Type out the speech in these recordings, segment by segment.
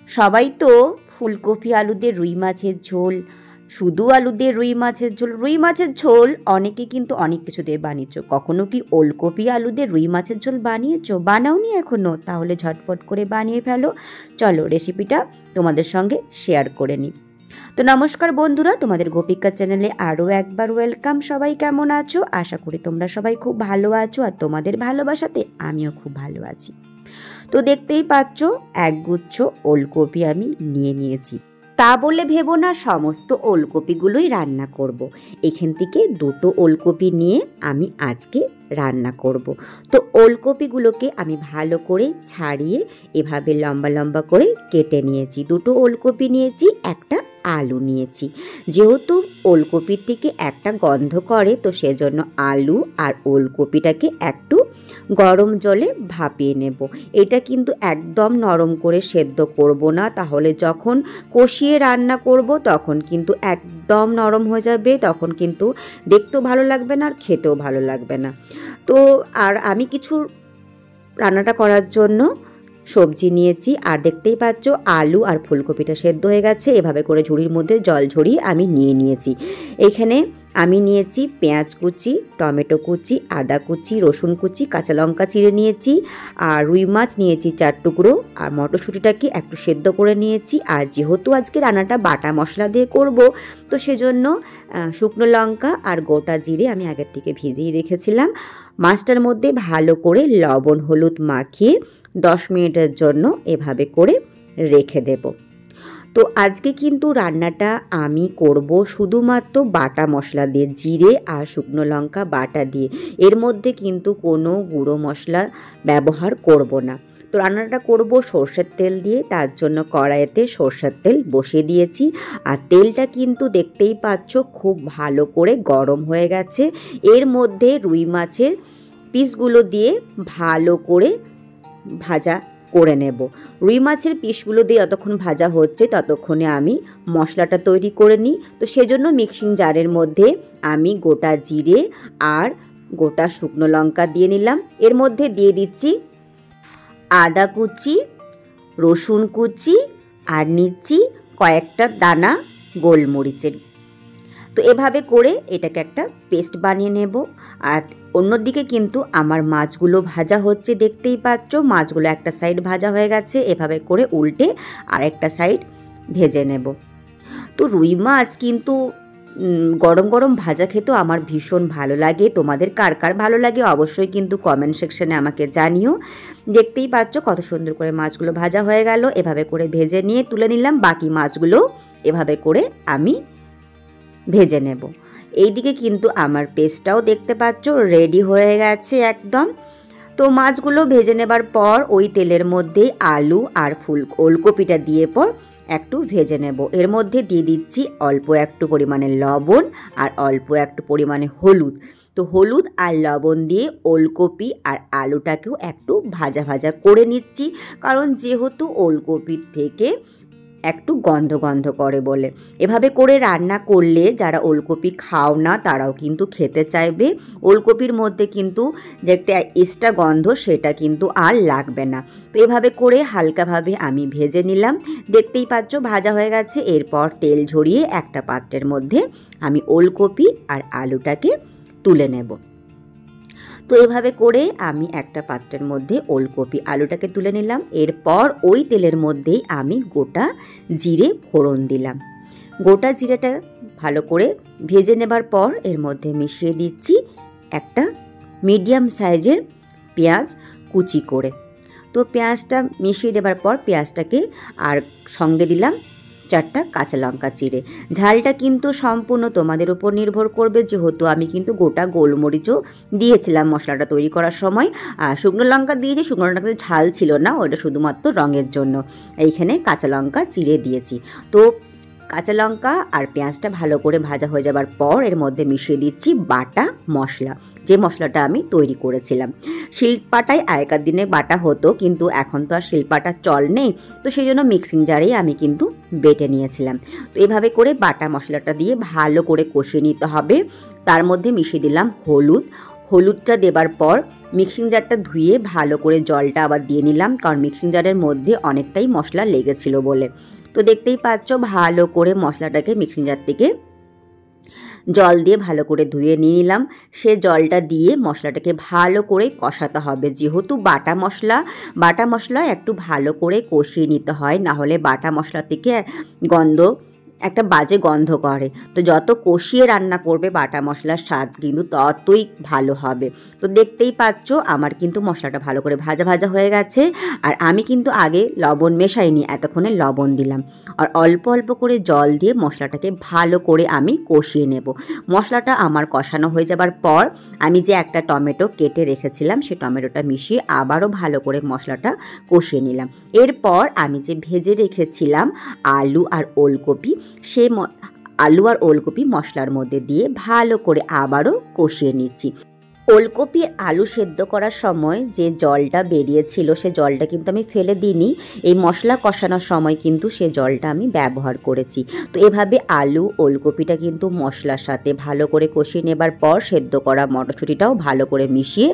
সবাই তো ফুলকপি আলু দিয়ে রুই মাছের ঝোল, শুধু আলু দিয়ে রুই মাছের ঝোল, রুই মাছের ঝোল অনেকে কিন্তু অনেক কিছু দিয়ে বানিয়েছো। কখনো কি ওলকপি আলু দিয়ে রুই মাছের ঝোল বানিয়েছো? বানাওনি এখনও? তাহলে ঝটপট করে বানিয়ে ফেলো। চলো রেসিপিটা তোমাদের সঙ্গে শেয়ার করে নিই। তো নমস্কার বন্ধুরা, তোমাদের গোপিকা চ্যানেলে আরও একবার ওয়েলকাম। সবাই কেমন আছো? আশা করি তোমরা সবাই খুব ভালো আছো, আর তোমাদের ভালোবাসাতে আমিও খুব ভালো আছি। তো দেখতেই পাচ্ছ একগুচ্ছ ওলকপি আমি নিয়ে নিয়েছি। তা বলে ভেবো না সমস্ত ওলকপিগুলোই রান্না করব। এখান থেকে দুটো ওলকপি নিয়ে আমি আজকে রান্না করব। তো ওলকপিগুলোকে আমি ভালো করে ছাড়িয়ে এভাবে লম্বা লম্বা করে কেটে নিয়েছি। দুটো ওলকপি নিয়েছি, একটা আলু নিয়েছি। যেহেতু ওলকপির থেকে একটা গন্ধ করে, তো সেজন্য আলু আর ওলকপিটাকে একটু গরম জলে ভাপিয়ে নেব। এটা কিন্তু একদম নরম করে সেদ্ধ করব না, তাহলে যখন কষিয়ে রান্না করব তখন কিন্তু একদম নরম হয়ে যাবে, তখন কিন্তু দেখতেও ভালো লাগবে না আর খেতেও ভালো লাগবে না। তো আর আমি কিছু রান্নাটা করার জন্য সবজি নিয়েছি, আর দেখতেই পাচ্ছ আলু আর ফুলকপিটা সেদ্ধ হয়ে গেছে। এভাবে করে ঝুড়ির মধ্যে জল ঝরিয়ে আমি নিয়ে নিয়েছি। এখানে আমি নিয়েছি পেঁয়াজ কুচি, টমেটো কুচি, আদা কুচি, রসুন কুচি, কাঁচা লঙ্কা চিড়ে নিয়েছি, আর রুই মাছ নিয়েছি 4 টুকরো, আর মটরশুঁটিটাকে একটু সেদ্ধ করে নিয়েছি। আর যেহেতু আজকে রান্নাটা বাটা মশলা দিয়ে করব, তো সেজন্য শুকনো লঙ্কা আর গোটা জিরে আমি আগের থেকে ভিজিয়ে রেখেছিলাম। মাছটার মধ্যে ভালো করে লবণ হলুদ মাখিয়ে 10 মিনিটের জন্য এভাবে করে রেখে দেব। তো আজকে কিন্তু রান্নাটা আমি করব শুধুমাত্র বাটা মশলা দিয়ে, জিরে আর শুকনো লঙ্কা বাটা দিয়ে। এর মধ্যে কিন্তু কোনো গুঁড়ো মশলা ব্যবহার করব না। তো রান্নাটা করব সর্ষের তেল দিয়ে, তার জন্য কড়াইতে সর্ষের তেল বসিয়ে দিয়েছি। আর তেলটা কিন্তু দেখতেই পাচ্ছ খুব ভালো করে গরম হয়ে গেছে। এর মধ্যে রুই মাছের পিসগুলো দিয়ে ভালো করে ভাজা করে নেব। রুই মাছের পিসগুলো দিয়ে যতক্ষণ ভাজা হচ্ছে ততক্ষণে আমি মশলাটা তৈরি করে নিই। তো সেজন্য মিক্সিং জারের মধ্যে আমি গোটা জিরে আর গোটা শুকনো লঙ্কা দিয়ে নিলাম। এর মধ্যে দিয়ে দিচ্ছি আদা কুচি, রসুন কুচি, আর নিচ্ছি কয়েকটা দানা গোলমরিচের। তো এভাবে করে এটাকে একটা পেস্ট বানিয়ে নেব। আর অন্যদিকে কিন্তু আমার মাছগুলো ভাজা হচ্ছে, দেখতেই পাচ্ছ মাছগুলো একটা সাইড ভাজা হয়ে গেছে। এভাবে করে উল্টে আরেকটা সাইড ভেজে নেব। তো রুই মাছ কিন্তু গরম গরম ভাজা খেতেও আমার ভীষণ ভালো লাগে। তোমাদের কার কার ভালো লাগে অবশ্যই কিন্তু কমেন্ট সেকশনে আমাকে জানিও। দেখতেই পাচ্ছ কত সুন্দর করে মাছগুলো ভাজা হয়ে গেল। এভাবে করে ভেজে নিয়ে তুলে নিলাম। বাকি মাছগুলো এভাবে করে আমি ভেজে নেব। এইদিকে কিন্তু আমার পেস্টটাও দেখতে পাচ্ছ রেডি হয়ে গেছে একদম। তো মাছগুলো ভেজে নেবার পর ওই তেলের মধ্যে আলু আর ওলকপিটা দিয়ে পর একটু ভেজে নেব। এর মধ্যে দিয়ে দিচ্ছি অল্প একটু পরিমাণে লবণ আর অল্প একটু পরিমাণে হলুদ। তো হলুদ আর লবণ দিয়ে ওলকপি আর আলুটাকেও একটু ভাজা ভাজা করে নিচ্ছি, কারণ যেহেতু ওলকপির থেকে একটু গন্ধ গন্ধ করে বলে। এভাবে করে রান্না করলে যারা ওলকপি খাও না তারাও কিন্তু খেতে চাইবে। ওলকপির মধ্যে কিন্তু যে একটা এক্সট্রা গন্ধ সেটা কিন্তু আর লাগবে না। তো এভাবে করে হালকাভাবে আমি ভেজে নিলাম। দেখতেই পাচ্ছ ভাজা হয়ে গেছে। এরপর তেল ঝরিয়ে একটা পাত্রের মধ্যে আমি ওলকপি আর আলুটাকে তুলে নেব। তো এভাবে করে আমি একটা পাত্রের মধ্যে ওলকপি আলুটাকে তুলে নিলাম। এরপর ওই তেলের মধ্যেই আমি গোটা জিরে ফোড়ন দিলাম। গোটা জিরেটা ভালো করে ভেজে নেবার পর এর মধ্যে মিশিয়ে দিচ্ছি একটা মিডিয়াম সাইজের পেঁয়াজ কুচি করে। তো পেঁয়াজটা মিশিয়ে দেবার পর পেঁয়াজটাকে আর সঙ্গে দিলাম 4টা কাঁচা লঙ্কা চিড়ে। ঝালটা কিন্তু সম্পূর্ণ তোমাদের উপর নির্ভর করবে, যেহেতু আমি কিন্তু গোটা গোলমরিচও দিয়েছিলাম মশলাটা তৈরি করার সময়। আর শুকনো লঙ্কা দিয়েছি, শুকনো লঙ্কাতে ঝাল ছিল না, ওটা শুধুমাত্র রঙের জন্য। এইখানে কাঁচা লঙ্কা চিড়ে দিয়েছি। তো কাঁচা লঙ্কা আর পেঁয়াজটা ভালো করে ভাজা হয়ে যাবার পর এর মধ্যে মিশিয়ে দিচ্ছি বাটা মশলা, যে মশলাটা আমি তৈরি করেছিলাম। শিলপাটায় আগেকার দিনে বাটা হতো, কিন্তু এখন তো আর শিলপাটা চল নেই, তো সেই জন্য মিক্সিং জারেই আমি কিন্তু বেটে নিয়েছিলাম। তো এভাবে করে বাটা মশলাটা দিয়ে ভালো করে কষিয়ে নিতে হবে। তার মধ্যে মিশিয়ে দিলাম হলুদ, হলুদটা দেবার পর মিক্সিং জারটা ধুয়ে ভালো করে জলটা আবার দিয়ে নিলাম, কারণ মিক্সিং জারের মধ্যে অনেকটাই মশলা লেগেছিল বলে। তো দেখতেই পাচ্ছ ভালো করে মশলাটাকে মিক্সিং জার থেকে জল দিয়ে ভালো করে ধুয়ে নিয়ে নিলাম। সে জলটা দিয়ে মশলাটাকে ভালো করে কষাতে হবে, যেহেতু বাটা মশলা একটু ভালো করে কষিয়ে নিতে হয়, না হলে বাটা মশলা থেকে একটা বাজে গন্ধ করে। তো যত কষিয়ে রান্না করবে বাটা মশলার স্বাদ কিন্তু ততই ভালো হবে। তো দেখতেই পাচ্ছ আমার কিন্তু মশলাটা ভালো করে ভাজা ভাজা হয়ে গেছে। আর আমি কিন্তু আগে লবণ মেশাইনি, এতক্ষণে লবণ দিলাম। আর অল্প অল্প করে জল দিয়ে মশলাটাকে ভালো করে আমি কষিয়ে নেব। মশলাটা আমার কষানো হয়ে যাবার পর আমি যে একটা টমেটো কেটে রেখেছিলাম সেই টমেটোটা মিশিয়ে আবারও ভালো করে মশলাটা কষিয়ে নিলাম। এরপর আমি যে ভেজে রেখেছিলাম আলু আর ওলকপি, সে আলু আর ওলকপি মশলার মধ্যে দিয়ে ভালো করে আবারও কষিয়ে নিচ্ছি। ওলকপি আলু সেদ্ধ করার সময় যে জলটা বেরিয়েছিল সে জলটা কিন্তু আমি ফেলে দিইনি, এই মশলা কষানোর সময় কিন্তু সে জলটা আমি ব্যবহার করেছি। তো এভাবে আলু ওলকপিটা কিন্তু মশলার সাথে ভালো করে কষিয়ে নেবার পর সেদ্ধ করা মটরশুঁটিটাও ভালো করে মিশিয়ে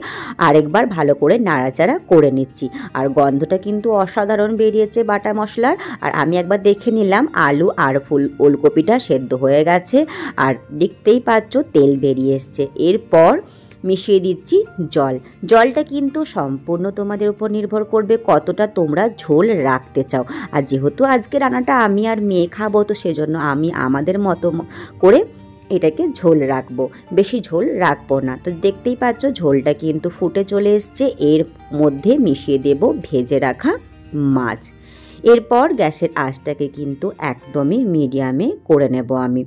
আরেকবার ভালো করে নাড়াচাড়া করে নিচ্ছি। আর গন্ধটা কিন্তু অসাধারণ বেরিয়েছে বাটা মশলার। আর আমি একবার দেখে নিলাম আলু আর ওলকপিটা সেদ্ধ হয়ে গেছে, আর দেখতেই পাচ্ছ তেল বেরিয়ে এসছে। এরপর মিশিয়ে দিচ্ছি জলটা কিন্তু সম্পূর্ণ তোমাদের উপর নির্ভর করবে কতটা তোমরা ঝোল রাখতে চাও। আর যেহেতু আজকে রান্নাটা আমি আর মেয়ে খাবো, তো সেজন্য আমি আমাদের মতো করে এটাকে ঝোল রাখবো, বেশি ঝোল রাখবো না। তো দেখতেই পাচ্ছ ঝোলটা কিন্তু ফুটে চলে এসছে। এর মধ্যে মিশিয়ে দেব ভেজে রাখা মাছ। এরপর গ্যাসের আঁচটাকে কিন্তু একদমই মিডিয়ামে করে নেব আমি।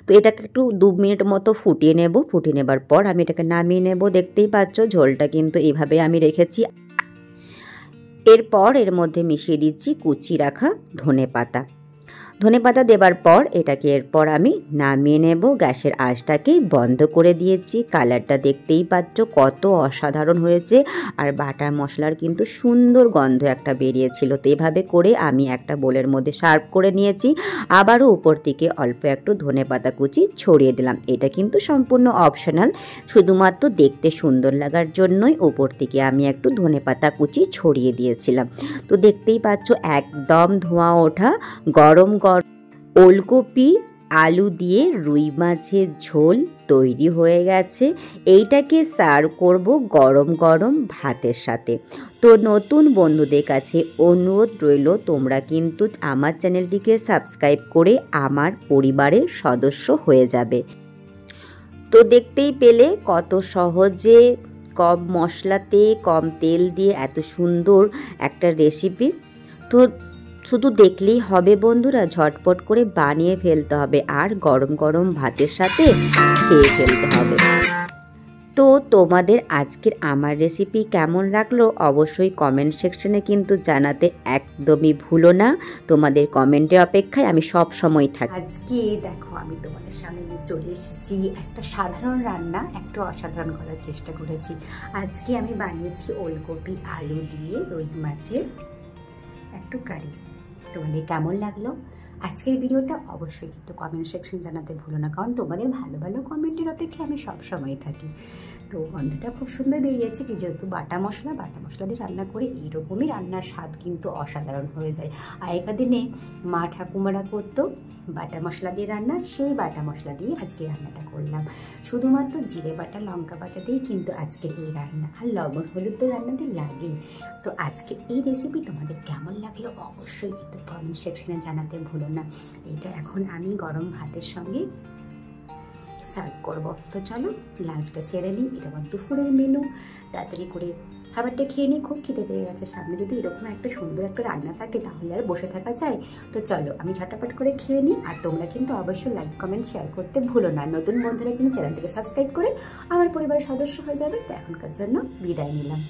তো এটাকে একটু 2 মিনিট মতো ফুটিয়ে নেবার পর আমি এটাকে নামিয়ে নেব। দেখতেই পাচ্ছ ঝোলটা কিন্তু এভাবে আমি রেখেছি। এরপর এর মধ্যে মিশিয়ে দিচ্ছি কুচি রাখা ধনেপাতা দেবার পর এটাকে এরপর আমি নামিয়ে নেব। গ্যাসের আঁচটাকে বন্ধ করে দিয়েছি। কালারটা দেখতেই পাচ্ছ কত অসাধারণ হয়েছে, আর বাটা মশলার কিন্তু সুন্দর গন্ধ একটা বেরিয়েছিল। তো এভাবে করে আমি একটা বোলের মধ্যে সার্ভ করে নিয়েছি। আবারও উপর থেকে অল্প একটু ধনেপাতা কুচি ছড়িয়ে দিলাম। এটা কিন্তু সম্পূর্ণ অপশনাল, শুধুমাত্র দেখতে সুন্দর লাগার জন্যই উপর থেকে আমি একটু ধনেপাতা কুচি ছড়িয়ে দিয়েছিলাম। তো দেখতেই পাচ্ছ একদম ধোঁয়া ওঠা গরম ওলকপি আলু দিয়ে রুই মাছের ঝোল তৈরি হয়ে গেছে। এইটাকে সার্ভ করব গরম গরম ভাতের সাথে। তো নতুন বন্ধুদের কাছে অনুরোধ রইল, তোমরা কিন্তু আমার চ্যানেলটিকে সাবস্ক্রাইব করে আমার পরিবারের সদস্য হয়ে যাবে। তো দেখতেই পেলে কত সহজে কম মশলাতে কম তেল দিয়ে এত সুন্দর একটা রেসিপি। তো শুধু দেখলেই হবে বন্ধুরা, ঝটপট করে বানিয়ে ফেলতে হবে আর গরম গরম ভাতের সাথে খেয়ে ফেলতে হবে। তো তোমাদের আজকের আমার রেসিপি কেমন লাগলো অবশ্যই কমেন্ট সেকশনে কিন্তু জানাতে একদমই ভুলো না। তোমাদের কমেন্টের অপেক্ষায় আমি সব সময় থাকি। আজকে দেখো আমি তোমাদের সামনে চলে এসেছি একটা সাধারণ রান্না একটু অসাধারণ করার চেষ্টা করেছি। আজকে আমি বানিয়েছি ওলকপি আলু দিয়ে রুই মাছের একটু কারি। তোমাদের কেমন লাগলো আজকের ভিডিওটা অবশ্যই কিন্তু কমেন্ট সেকশন জানাতে ভুলো না, কারণ তোমাদের ভালো ভালো কমেন্টের অপেক্ষায় আমি সব সময় থাকি। তো গন্ধটা খুব সুন্দর বেরিয়েছে, কি যেহেতু বাটা মশলা দিয়ে রান্না করে এইরকমই রান্নার স্বাদ কিন্তু অসাধারণ হয়ে যায়। আগেকার দিনে মা ঠাকুমারা করতো বাটা মশলা দিয়ে রান্না, সেই বাটা মশলা দিয়ে আজকে রান্নাটা করলাম। শুধুমাত্র জিরে বাটা লঙ্কা বাটা দিয়েই কিন্তু আজকের এই রান্না, আর লবণ হলুদ তো রান্নাতে লাগেই। তো আজকের এই রেসিপি তোমাদের কেমন লাগলো অবশ্যই কিন্তু কমেন্ট সেকশনে জানাতে ভুলো না। এটা এখন আমি গরম ভাতের সঙ্গে সার্ভ করব। তো চলো লাঞ্চটা সেরে নিই, এটা আমার দুপুরের মেনু। তাড়াতাড়ি করে খাবারটা খেয়ে নিই, খুব খিদে পেয়ে গেছে। সামনে যদি এরকম একটা সুন্দর একটা রান্না থাকে তাহলে আর বসে থাকা যায়। তো চলো আমি ঝটাপট করে খেয়ে নিই। আর তোমরা কিন্তু অবশ্যই লাইক কমেন্ট শেয়ার করতে ভুলো না। নতুন বন্ধুরা কিন্তু চ্যানেলটিকে সাবস্ক্রাইব করে আমার পরিবারের সদস্য হয়ে যাবে। তো এখনকার জন্য বিদায় নিলাম।